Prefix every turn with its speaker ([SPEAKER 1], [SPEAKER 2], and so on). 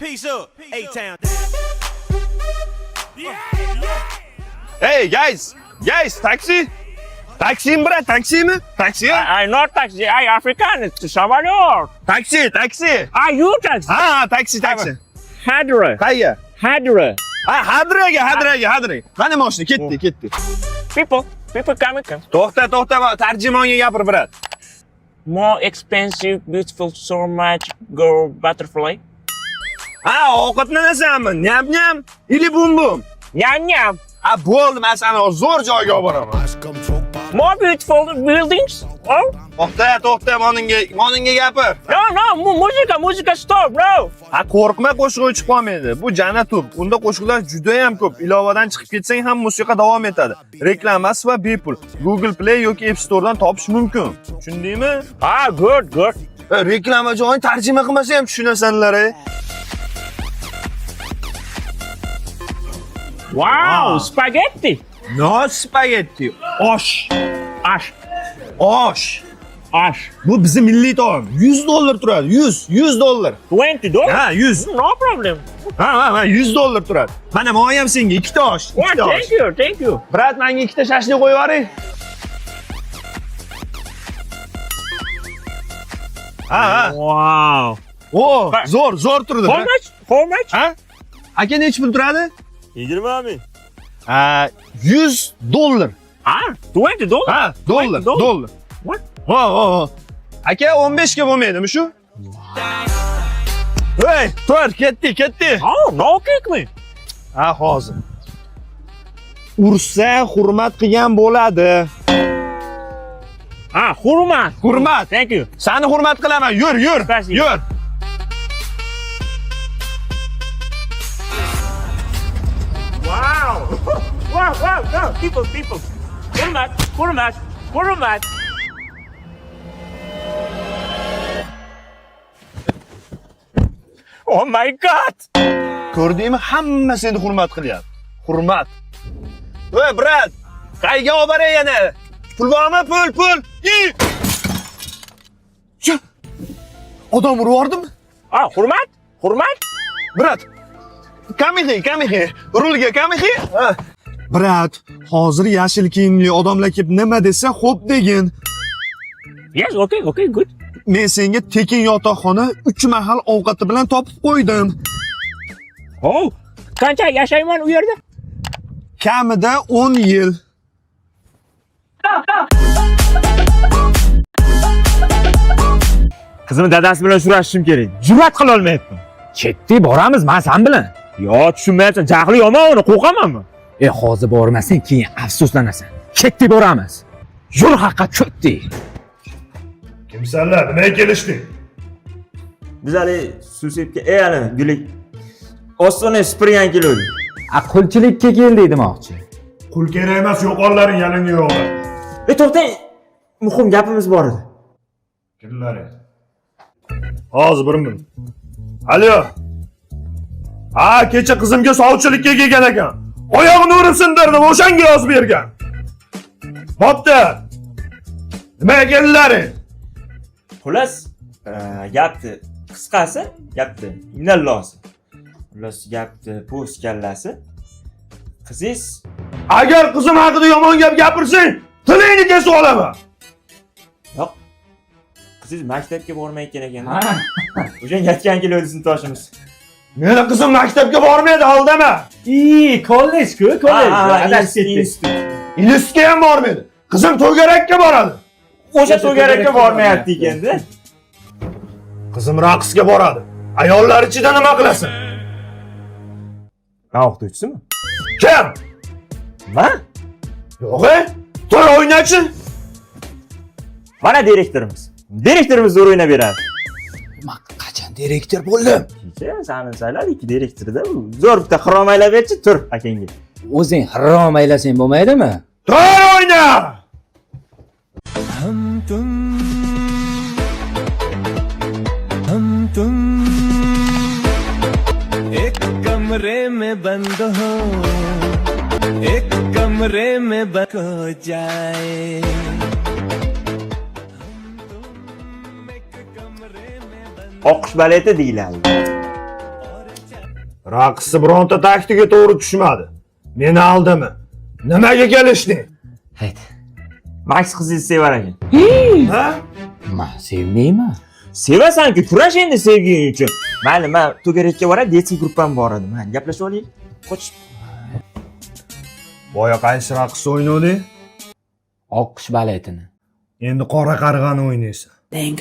[SPEAKER 1] Peace up, A-Town.
[SPEAKER 2] Hey guys, taxi. Taxi mi brat, taxi mi? Taxi?
[SPEAKER 3] I not taxi, I African, it's Salvador.
[SPEAKER 2] Taxi.
[SPEAKER 3] Are you taxi?
[SPEAKER 2] Ha, taxi.
[SPEAKER 3] Hadra.
[SPEAKER 2] Qayga?
[SPEAKER 3] Hadra.
[SPEAKER 2] Ha, Hadra. Qani mashina ketdi.
[SPEAKER 3] People coming.
[SPEAKER 2] To'xta, tarjimonga gapir brat.
[SPEAKER 3] More expensive, beautiful, so much, girl, butterfly.
[SPEAKER 2] Ha, ovqatlanasanmi? Nyam, ili bum.
[SPEAKER 3] Nyam.
[SPEAKER 2] Ha, bo'ldi, men seni zo'r joyga olib boraman.
[SPEAKER 3] More beautiful buildings. Oh?
[SPEAKER 2] To'xta, moningga gapir.
[SPEAKER 3] No, musica stop, bro.
[SPEAKER 2] Ha, qo'rqma, qo'shiq chiqib qolmaydi. Bu janatub. Unda qo'shiqlar juda ham ko'p. Ilovadan chiqib ketsang ham musiqa davom etadi. Reklamasi va bepul. Google Play yoki App Store'dan topish mumkin. Tushundingmi?
[SPEAKER 3] Ah, good.
[SPEAKER 2] Reklama joyini tarjima qilmasa ham tushunasanlar.
[SPEAKER 3] Wow, spaghetti.
[SPEAKER 2] No spagetti. Osh. Bu bizim milliy taom. $100 turadi. $100.
[SPEAKER 3] $20?
[SPEAKER 2] Ha, 100.
[SPEAKER 3] No problem.
[SPEAKER 2] Ha, $100 turadi. Mana men ham senga ikkita osh.
[SPEAKER 3] Thank you.
[SPEAKER 2] Brat, menga ikkita shashlik qo'yib yuboring. Ha.
[SPEAKER 3] Wow.
[SPEAKER 2] O, zo'r turdi.
[SPEAKER 3] How much?
[SPEAKER 2] Ha? Aka nech pul turadi?
[SPEAKER 3] 20 mi?
[SPEAKER 2] $100.
[SPEAKER 3] Ah, $20?
[SPEAKER 2] Ha, dollar.
[SPEAKER 3] What?
[SPEAKER 2] Ha. Aka 15 ga bo'lmaydimi shu? Hey, tur, ketdi.
[SPEAKER 3] Oh, no kick me.
[SPEAKER 2] Ha, hozir. Ursa hurmat qilgan bo'ladi.
[SPEAKER 3] Ah, hurmat. Thank you.
[SPEAKER 2] Seni hurmat qilaman. Yur.
[SPEAKER 3] Spasibo.
[SPEAKER 2] Yur.
[SPEAKER 3] Wow. No, people. Hurmat. Oh my God.
[SPEAKER 2] Ko'rdingmi? Hamma seni hurmat qilyapti. Hurmat. Ey, brat, qayga olib boray yana? Pul bormi? Pul. Odam urib yubordimi?
[SPEAKER 3] Ah, hurmat.
[SPEAKER 2] Brat, kamihi. Rulga kamihi. Brat, hozir yashil kiyimli odamlar kelib nima desa, xo'p degin.
[SPEAKER 3] Yes, okay, good.
[SPEAKER 2] Men senga tekin yotoqxona 3 mahal ovqati bilan topib qo'ydim.
[SPEAKER 3] Oh, qancha yashayman u yerda?
[SPEAKER 2] Kamida 10 yil.
[SPEAKER 4] Qizimni dadasi bilan so'rashishim kerak. Jur'at qila olmayapman. Ketdik, boramiz, men sen bilan.
[SPEAKER 3] Yo, tushunmayapsan, jahli yomon, uni qo'rqamanmi?
[SPEAKER 4] Hozir bormasang, keyin afsuslanasan. Ketdik, boramiz. Yo'l haqqa ketdik.
[SPEAKER 2] Kimsanlar? Nimaga kelishding?
[SPEAKER 5] Biz hali Susepga ayani Gulek Ostona Spiryan keldi.
[SPEAKER 4] Qulchilikka keldik demoqchi.
[SPEAKER 2] Qul kerak emas, yo'qollaring yalanga yo'qlar.
[SPEAKER 5] To'xtang, muhim gapimiz bor edi.
[SPEAKER 2] Kimlaring? Hozir bir minut. Alo. Kecha qizimga sovchilikka kelgan ekan. Oyog'ini urib sindirdim, o'shanga yozib bergan. Bo'pti. Nimaga keldilaring?
[SPEAKER 5] Xullas, qisqasi, innallosi. Xullas, po'st kallasi. Qizingiz
[SPEAKER 2] Agar qizim haqida yomon gap gapirsang, tilingni kesib olaman.
[SPEAKER 5] yo'q. Qizingiz maktabga bormayotgan ekan. O'shanga aytgan keldi sinfdoshimiz.
[SPEAKER 2] Meni qizim maktabga bormaydi, aldama.
[SPEAKER 4] Kollej-ku,
[SPEAKER 5] Adashib ketdi.
[SPEAKER 2] Institutga ham bormaydi. Qizim to'garakka boradi.
[SPEAKER 5] O'sha to'garakka bormayapti ekanda.
[SPEAKER 2] Qizim raqsga boradi. Ayollar ichida nima qilasan?
[SPEAKER 5] Men o'qituvchisimi?
[SPEAKER 2] Kim?
[SPEAKER 5] Men?
[SPEAKER 2] Yo'q, tur o'ynachi.
[SPEAKER 5] Mana direktorimiz. Direktorimiz zo'r o'ynab beradi.
[SPEAKER 4] Men qachon direktor bo'ldim?
[SPEAKER 5] Kecha seni sayladik direktorda. Zo'r bitta xirom aylab berchi, tur akangga.
[SPEAKER 4] O'zing harom aylasang bo'lmaydimi?
[SPEAKER 2] Tur o'yna.
[SPEAKER 6] हम तुम एक कमरे में बंद हो हो जाए
[SPEAKER 5] Oqish baleti deyiladi.
[SPEAKER 2] Raqschi bironta taktika to'g'ri tushmadi. Meni aldimi? Nimaga kelishding?
[SPEAKER 4] Hayt.
[SPEAKER 5] Max qizingizni sevar ekan.
[SPEAKER 2] Ha?
[SPEAKER 4] Men sevmayman.
[SPEAKER 5] Sevasan-ku, kurash endi sevging uchun. Mayli, men to'garakka borib, detskiy gruppam bor edi. Mayli, gaplashib olaylik. Qoch.
[SPEAKER 2] Boya qaysi raqs o'ynading?
[SPEAKER 4] Oqqush baletini.
[SPEAKER 2] Endi qora qarg'ani o'ynaysan.
[SPEAKER 6] Dang.